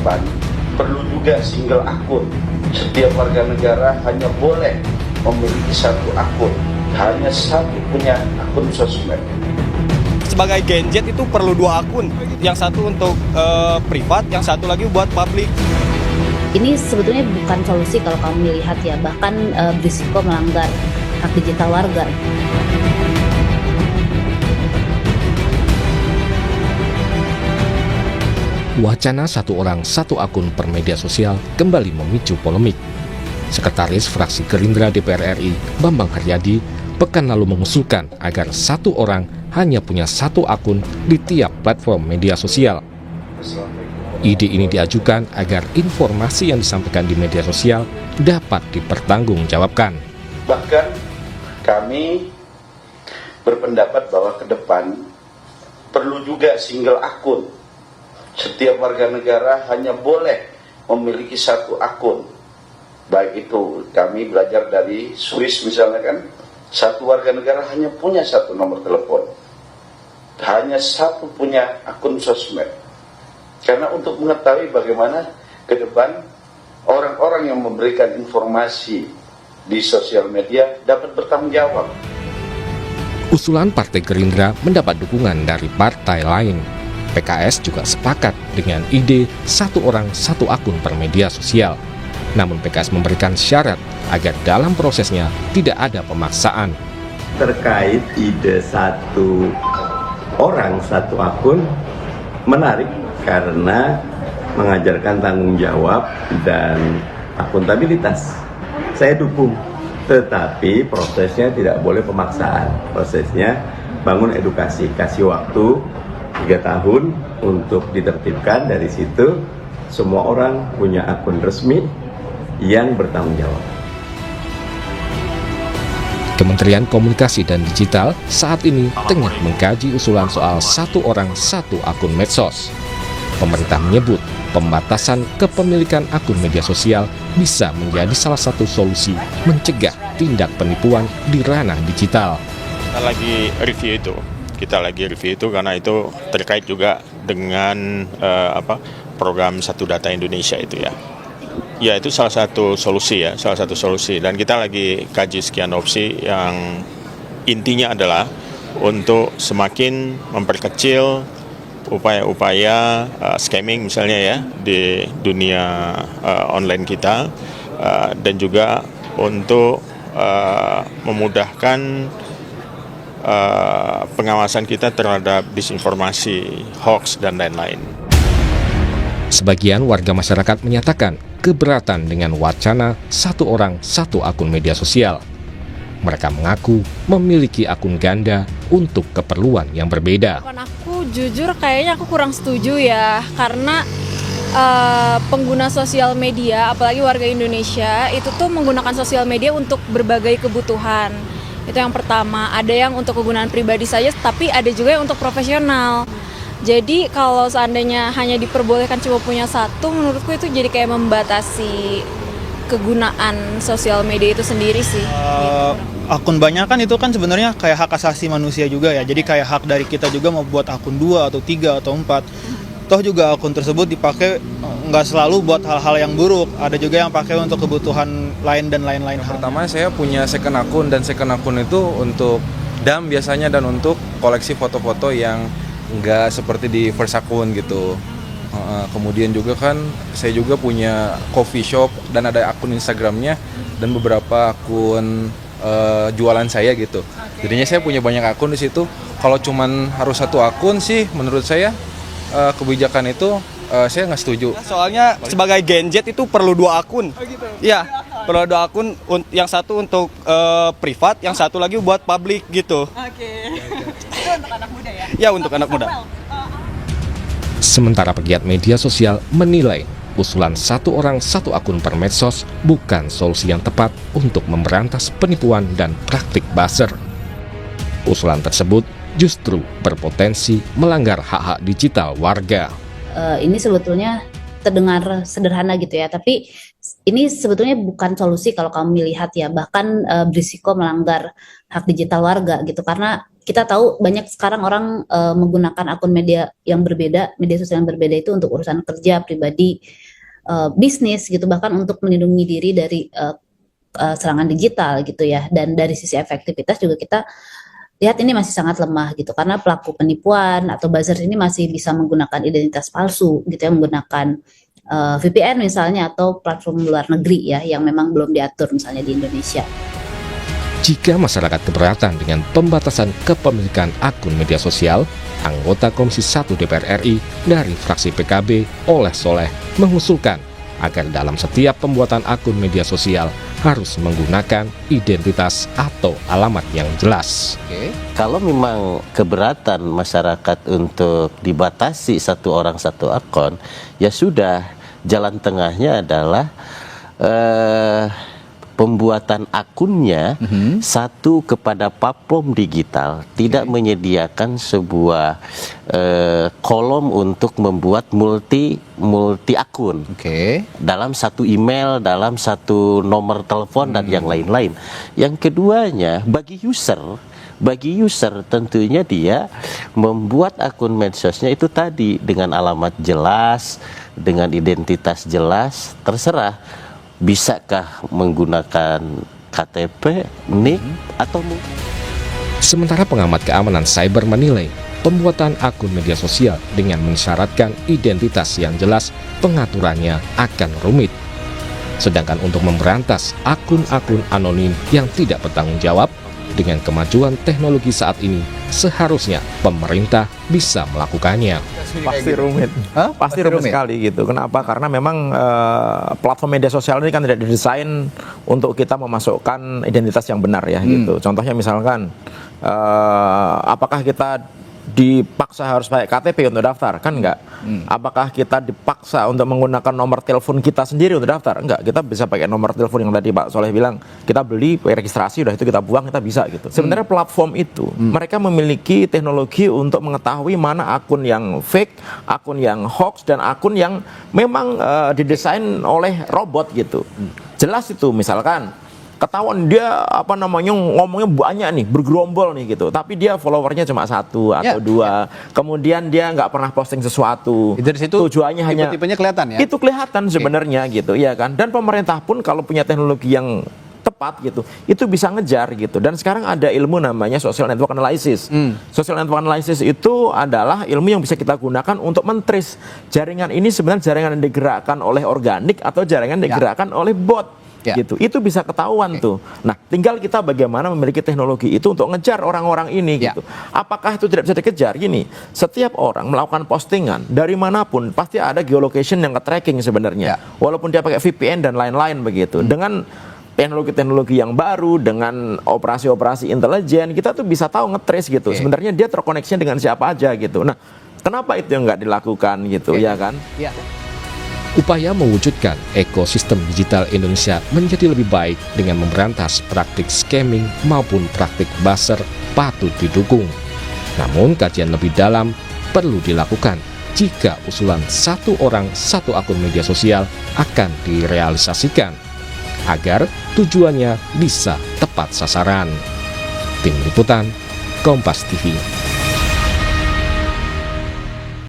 depan perlu juga single akun. Setiap warga negara hanya boleh memiliki satu akun, hanya satu punya akun sosmed. Sebagai Gen Z itu perlu 2 akun, yang satu untuk privat, yang satu lagi buat publik. Ini sebetulnya bukan solusi kalau kamu melihat ya, bahkan berisiko melanggar hak digital warga. Wacana satu orang satu akun per media sosial kembali memicu polemik. Sekretaris Fraksi Gerindra DPR RI, Bambang Haryadi, pekan lalu mengusulkan agar satu orang hanya punya satu akun di tiap platform media sosial. Ide ini diajukan agar informasi yang disampaikan di media sosial dapat dipertanggungjawabkan. Bahkan kami berpendapat bahwa ke depan perlu juga single akun. Setiap warga negara hanya boleh memiliki satu akun. Baik itu kami belajar dari Swiss misalnya kan, satu warga negara hanya punya satu nomor telepon, hanya satu punya akun sosmed. Karena untuk mengetahui bagaimana ke depan orang-orang yang memberikan informasi di sosial media dapat bertanggung jawab. Usulan Partai Gerindra mendapat dukungan dari partai lain. PKS juga sepakat dengan ide satu orang satu akun per media sosial. Namun PKS memberikan syarat agar dalam prosesnya tidak ada pemaksaan. Terkait ide satu orang satu akun menarik karena mengajarkan tanggung jawab dan akuntabilitas. Saya dukung, tetapi prosesnya tidak boleh pemaksaan. Prosesnya bangun edukasi, kasih waktu 3 tahun untuk ditertibkan. Dari situ semua orang punya akun resmi yang bertanggung jawab. Kementerian Komunikasi dan Digital saat ini tengah mengkaji usulan soal satu orang satu akun medsos. Pemerintah menyebut pembatasan kepemilikan akun media sosial bisa menjadi salah satu solusi mencegah tindak penipuan di ranah digital. Kita lagi review itu karena itu terkait juga dengan program Satu Data Indonesia itu ya. Ya itu salah satu solusi dan kita lagi kaji sekian opsi yang intinya adalah untuk semakin memperkecil upaya-upaya scamming misalnya ya di dunia online kita dan juga untuk memudahkan pengawasan kita terhadap disinformasi, hoax, dan lain-lain. Sebagian warga masyarakat menyatakan keberatan dengan wacana satu orang satu akun media sosial. Mereka mengaku memiliki akun ganda untuk keperluan yang berbeda. Aku jujur kayaknya aku kurang setuju ya, karena pengguna sosial media, apalagi warga Indonesia, itu tuh menggunakan sosial media untuk berbagai kebutuhan. Itu yang pertama, ada yang untuk kegunaan pribadi saja, tapi ada juga yang untuk profesional. Jadi kalau seandainya hanya diperbolehkan cuma punya satu, menurutku itu jadi kayak membatasi kegunaan sosial media itu sendiri sih. Akun banyak kan itu kan sebenarnya kayak hak asasi manusia juga ya, jadi kayak hak dari kita juga mau buat akun 2 atau 3 atau 4. Toh juga akun tersebut dipakai nggak selalu buat hal-hal yang buruk, ada juga yang pakai untuk kebutuhan lain dan lain-lain. Pertama saya punya second akun, dan second akun itu untuk dump biasanya dan untuk koleksi foto-foto yang nggak seperti di first akun gitu. Kemudian juga kan saya juga punya coffee shop dan ada akun Instagramnya dan beberapa akun jualan saya gitu. Jadinya saya punya banyak akun di situ. Kalau cuman harus satu akun sih menurut saya kebijakan itu saya nggak setuju. Soalnya sebagai Gen Z itu perlu 2 akun. Iya, perlu 2 akun, yang satu untuk privat, yang satu lagi buat publik gitu. Oke. Itu untuk anak muda ya? Ya, untuk anak muda. Sementara pegiat media sosial menilai usulan satu orang satu akun per medsos bukan solusi yang tepat untuk memberantas penipuan dan praktik buzzer. Usulan tersebut justru berpotensi melanggar hak-hak digital warga. Ini sebetulnya terdengar sederhana gitu ya, tapi ini sebetulnya bukan solusi kalau kamu lihat ya, bahkan berisiko melanggar hak digital warga gitu, karena kita tahu banyak sekarang orang menggunakan akun media yang berbeda, media sosial yang berbeda itu untuk urusan kerja, pribadi, bisnis gitu, bahkan untuk melindungi diri dari serangan digital gitu ya. Dan dari sisi efektivitas juga kita lihat ini masih sangat lemah gitu, karena pelaku penipuan atau buzzer ini masih bisa menggunakan identitas palsu gitu ya, menggunakan VPN misalnya atau platform luar negeri ya yang memang belum diatur misalnya di Indonesia. Jika masyarakat keberatan dengan pembatasan kepemilikan akun media sosial, anggota Komisi 1 DPR RI dari fraksi PKB Oleh Soleh mengusulkan agar dalam setiap pembuatan akun media sosial harus menggunakan identitas atau alamat yang jelas. Kalau memang keberatan masyarakat untuk dibatasi satu orang satu akun, ya sudah, jalan tengahnya adalah pembuatan akunnya satu kepada platform digital, tidak menyediakan sebuah kolom untuk membuat multi akun dalam satu email, dalam satu nomor telepon dan yang lain-lain. Yang keduanya bagi user tentunya dia membuat akun medsosnya itu tadi dengan alamat jelas, dengan identitas jelas, terserah. Bisakah menggunakan KTP, NIK, atau Sementara pengamat keamanan cyber menilai pembuatan akun media sosial dengan mensyaratkan identitas yang jelas pengaturannya akan rumit. Sedangkan untuk memberantas akun-akun anonim yang tidak bertanggung jawab, dengan kemajuan teknologi saat ini, seharusnya pemerintah bisa melakukannya. Pasti rumit, pasti rumit sekali gitu. Kenapa? Karena memang platform media sosial ini kan tidak didesain untuk kita memasukkan identitas yang benar ya gitu. Contohnya misalkan, apakah kita dipaksa harus pakai KTP untuk daftar? Kan enggak. Apakah kita dipaksa untuk menggunakan nomor telepon kita sendiri untuk daftar? Enggak, kita bisa pakai nomor telepon yang tadi Pak Soleh bilang, kita beli, pakai registrasi, udah itu kita buang, kita bisa gitu. Sebenarnya platform itu, mereka memiliki teknologi untuk mengetahui mana akun yang fake, akun yang hoax, dan akun yang memang didesain oleh robot gitu. Jelas itu, misalkan ketahuan dia ngomongnya banyak nih, bergerombol nih gitu, tapi dia followernya cuma 1 atau 2, kemudian dia nggak pernah posting sesuatu. Dari situ tujuannya hanya tipe-tipenya kelihatan ya. Itu kelihatan sebenarnya gitu, ya kan. Dan pemerintah pun kalau punya teknologi yang tepat gitu, itu bisa ngejar gitu. Dan sekarang ada ilmu namanya social network analysis. Social network analysis itu adalah ilmu yang bisa kita gunakan untuk men-trace jaringan ini sebenarnya jaringan yang digerakkan oleh organik atau jaringan yang digerakkan oleh bot. Gitu. Itu bisa ketahuan tuh. Nah, tinggal kita bagaimana memiliki teknologi itu untuk ngejar orang-orang ini gitu. Apakah itu tidak bisa dikejar? Gini, setiap orang melakukan postingan dari manapun pasti ada geolocation yang nge-tracking sebenarnya. Walaupun dia pakai VPN dan lain-lain begitu. Dengan teknologi-teknologi yang baru, dengan operasi-operasi intelijen, kita tuh bisa tahu nge-trace gitu. Sebenarnya dia terkoneksi dengan siapa aja gitu. Nah, kenapa itu yang nggak dilakukan gitu, ya kan? Upaya mewujudkan ekosistem digital Indonesia menjadi lebih baik dengan memberantas praktik scamming maupun praktik buzzer patut didukung. Namun kajian lebih dalam perlu dilakukan jika usulan satu orang satu akun media sosial akan direalisasikan agar tujuannya bisa tepat sasaran. Tim Liputan, Kompas TV.